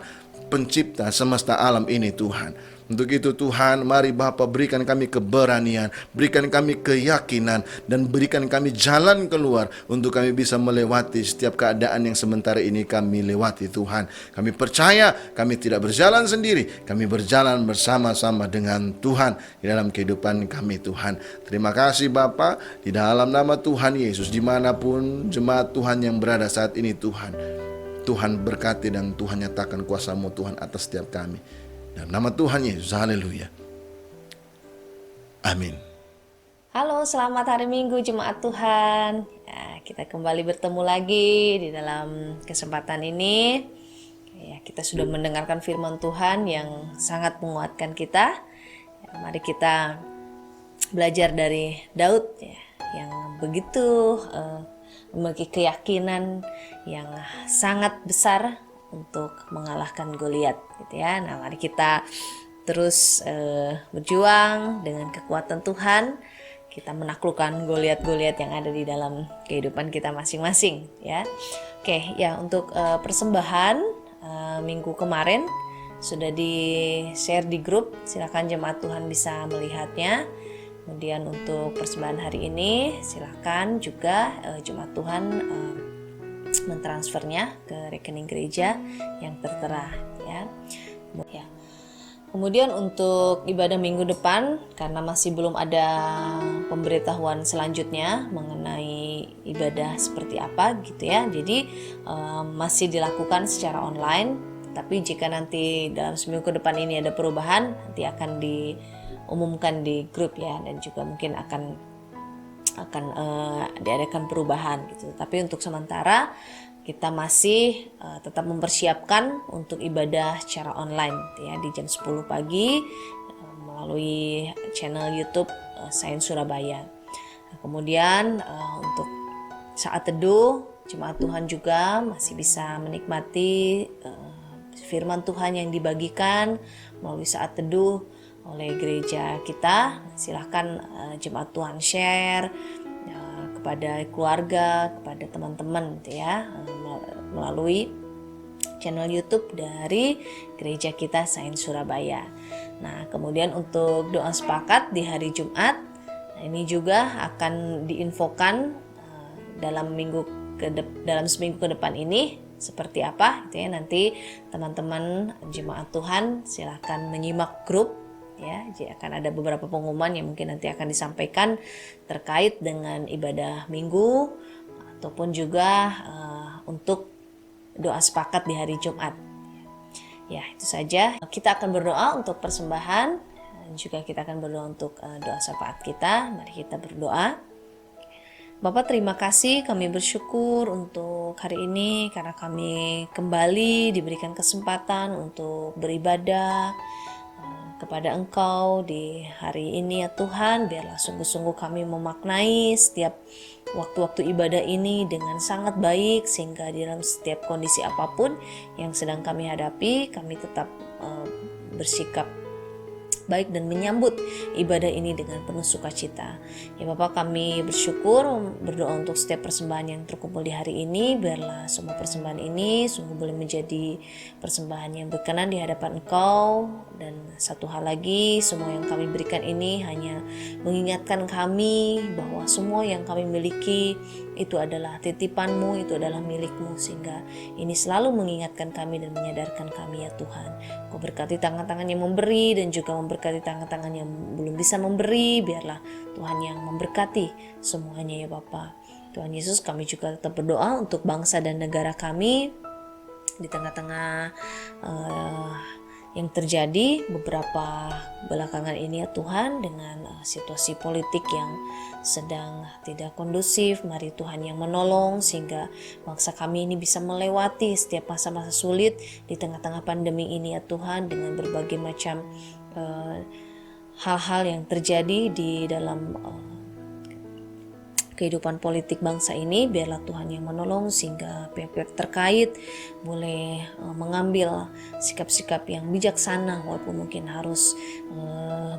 Speaker 3: pencipta semesta alam ini Tuhan. Untuk itu Tuhan, mari Bapa berikan kami keberanian, berikan kami keyakinan, dan berikan kami jalan keluar untuk kami bisa melewati setiap keadaan yang sementara ini kami lewati Tuhan. Kami percaya kami tidak berjalan sendiri, kami berjalan bersama-sama dengan Tuhan di dalam kehidupan kami Tuhan. Terima kasih Bapa, di dalam nama Tuhan Yesus, dimanapun jemaat Tuhan yang berada saat ini Tuhan, Tuhan berkati dan Tuhan nyatakan kuasa-Mu Tuhan atas setiap kami. Dalam nama Tuhan Yesus, haleluya. Amin.
Speaker 4: Halo, selamat hari Minggu jemaat Tuhan. Ya, kita kembali bertemu lagi di dalam kesempatan ini. Ya, kita sudah mendengarkan firman Tuhan yang sangat menguatkan kita. Ya, mari kita belajar dari Daud ya, yang begitu memiliki keyakinan yang sangat besar untuk mengalahkan Goliat gitu ya. Nah, mari kita terus berjuang dengan kekuatan Tuhan. Kita menaklukkan Goliat-Goliat yang ada di dalam kehidupan kita masing-masing ya. Oke, ya untuk persembahan minggu kemarin sudah di-share di grup. Silakan jemaat Tuhan bisa melihatnya. Kemudian untuk persembahan hari ini silakan juga jemaat Tuhan mentransfernya ke rekening gereja yang tertera ya. Kemudian untuk ibadah minggu depan, karena masih belum ada pemberitahuan selanjutnya mengenai ibadah seperti apa gitu ya, jadi masih dilakukan secara online. Tapi jika nanti dalam seminggu ke depan ini ada perubahan, nanti akan diumumkan di grup ya, dan juga mungkin akan diadakan perubahan gitu. Tapi untuk sementara kita masih tetap mempersiapkan untuk ibadah secara online ya, di jam 10 pagi melalui channel YouTube Sains Surabaya. Nah, kemudian untuk saat teduh, jemaat Tuhan juga masih bisa menikmati firman Tuhan yang dibagikan melalui saat teduh oleh gereja kita. Silahkan jemaat Tuhan share kepada keluarga, kepada teman-teman gitu ya, melalui channel YouTube dari gereja kita Sains Surabaya. Nah, kemudian untuk doa sepakat di hari Jumat, nah ini juga akan diinfokan dalam seminggu ke depan ini seperti apa gitu ya. Nanti teman-teman jemaat Tuhan silahkan menyimak grup ya. Jadi akan ada beberapa pengumuman yang mungkin nanti akan disampaikan terkait dengan ibadah minggu ataupun juga untuk doa sepakat di hari Jumat. Ya, itu saja. Kita akan berdoa untuk persembahan dan juga kita akan berdoa untuk doa syafaat kita. Mari kita berdoa. Bapak, terima kasih, kami bersyukur untuk hari ini karena kami kembali diberikan kesempatan untuk beribadah kepada Engkau di hari ini ya Tuhan. Biarlah sungguh-sungguh kami memaknai setiap waktu-waktu ibadah ini dengan sangat baik, sehingga di dalam setiap kondisi apapun yang sedang kami hadapi, kami tetap bersikap baik dan menyambut ibadah ini dengan penuh sukacita. Ya Bapak, kami bersyukur, berdoa untuk setiap persembahan yang terkumpul di hari ini. Biarlah semua persembahan ini sungguh boleh menjadi persembahan yang berkenan di hadapan Engkau. Dan satu hal lagi, semua yang kami berikan ini hanya mengingatkan kami bahwa semua yang kami miliki itu adalah titipan-Mu, itu adalah milik-Mu, sehingga ini selalu mengingatkan kami dan menyadarkan kami ya Tuhan. Kau berkati tangan-tangan yang memberi dan juga memberkati tangan-tangan yang belum bisa memberi. Biarlah Tuhan yang memberkati semuanya ya Bapa. Tuhan Yesus, kami juga tetap berdoa untuk bangsa dan negara kami di tengah-tengah yang terjadi beberapa belakangan ini ya Tuhan, dengan situasi politik yang sedang tidak kondusif. Mari Tuhan yang menolong sehingga bangsa kami ini bisa melewati setiap masa-masa sulit di tengah-tengah pandemi ini ya Tuhan, dengan berbagai macam hal-hal yang terjadi di dalam kehidupan politik bangsa ini. Biarlah Tuhan yang menolong sehingga pihak-pihak terkait boleh mengambil sikap-sikap yang bijaksana, walaupun mungkin harus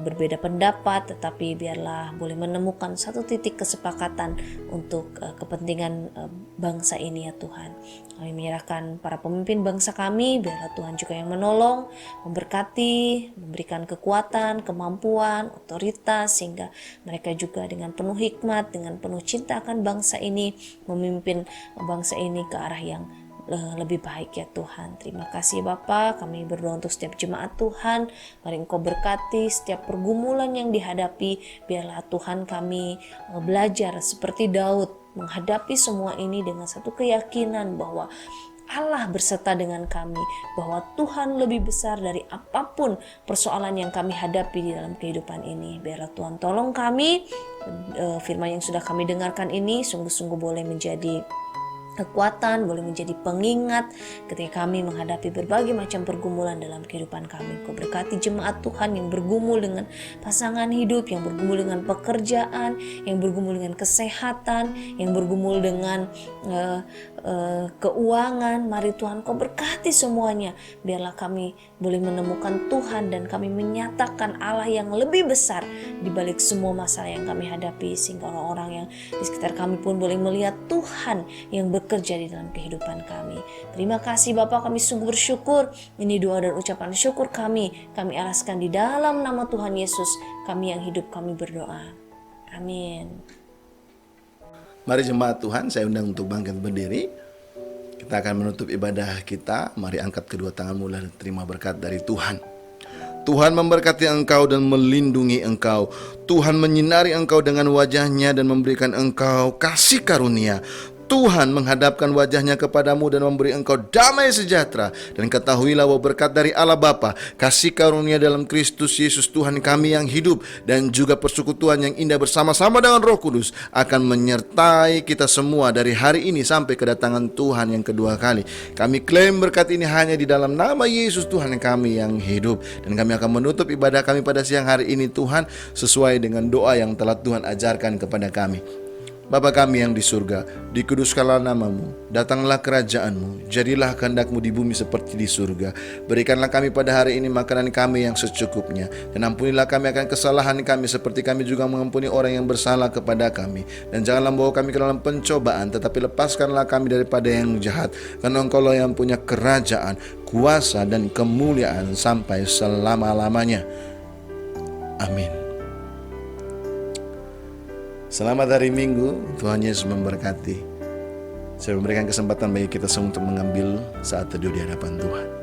Speaker 4: berbeda pendapat, tetapi biarlah boleh menemukan satu titik kesepakatan untuk kepentingan bangsa ini ya Tuhan. Kami menyerahkan para pemimpin bangsa kami, biarlah Tuhan juga yang menolong, memberkati, memberikan kekuatan, kemampuan, otoritas, sehingga mereka juga dengan penuh hikmat, dengan penuh cinta akan bangsa ini, memimpin bangsa ini ke arah yang lebih baik ya Tuhan. Terima kasih Bapa, kami berdoa untuk setiap jemaat Tuhan. Mari Engkau berkati setiap pergumulan yang dihadapi. Biarlah Tuhan kami belajar seperti Daud menghadapi semua ini dengan satu keyakinan bahwa Allah berserta dengan kami, bahwa Tuhan lebih besar dari apapun persoalan yang kami hadapi di dalam kehidupan ini. Biarlah Tuhan tolong kami, firman yang sudah kami dengarkan ini sungguh-sungguh boleh menjadi kekuatan, boleh menjadi pengingat ketika kami menghadapi berbagai macam pergumulan dalam kehidupan kami. Kau berkati jemaat Tuhan yang bergumul dengan pasangan hidup, yang bergumul dengan pekerjaan, yang bergumul dengan kesehatan, yang bergumul dengan keuangan. Mari Tuhan Kau berkati semuanya. Biarlah kami boleh menemukan Tuhan dan kami menyatakan Allah yang lebih besar di balik semua masalah yang kami hadapi, sehingga orang-orang yang di sekitar kami pun boleh melihat Tuhan yang bekerja di dalam kehidupan kami. Terima kasih Bapa, kami sungguh bersyukur. Ini doa dan ucapan syukur kami alaskan di dalam nama Tuhan Yesus, kami yang hidup, kami berdoa. Amin.
Speaker 3: Mari jemaat Tuhan, saya undang untuk bangkit berdiri. Kita akan menutup ibadah kita. Mari angkat kedua tanganmu dan terima berkat dari Tuhan. Tuhan memberkati engkau dan melindungi engkau. Tuhan menyinari engkau dengan wajahnya dan memberikan engkau kasih karunia. Tuhan menghadapkan wajahnya kepadamu dan memberi engkau damai sejahtera. Dan ketahuilah bahwa berkat dari Allah Bapa, kasih karunia dalam Kristus Yesus Tuhan kami yang hidup, dan juga persekutuan yang indah bersama-sama dengan Roh Kudus akan menyertai kita semua dari hari ini sampai kedatangan Tuhan yang kedua kali. Kami klaim berkat ini hanya di dalam nama Yesus Tuhan kami yang hidup. Dan kami akan menutup ibadah kami pada siang hari ini Tuhan, sesuai dengan doa yang telah Tuhan ajarkan kepada kami. Bapa kami yang di surga, dikuduskanlah namamu, datanglah kerajaanmu, jadilah kehendakmu di bumi seperti di surga. Berikanlah kami pada hari ini makanan kami yang secukupnya, dan ampunilah kami akan kesalahan kami seperti kami juga mengampuni orang yang bersalah kepada kami. Dan janganlah membawa kami ke dalam pencobaan, tetapi lepaskanlah kami daripada yang jahat, karena Engkau lah yang punya kerajaan, kuasa dan kemuliaan sampai selama-lamanya. Amin. Selamat hari Minggu, Tuhan Yesus memberkati. Saya memberikan kesempatan bagi kita semua untuk mengambil saat teduh di hadapan Tuhan.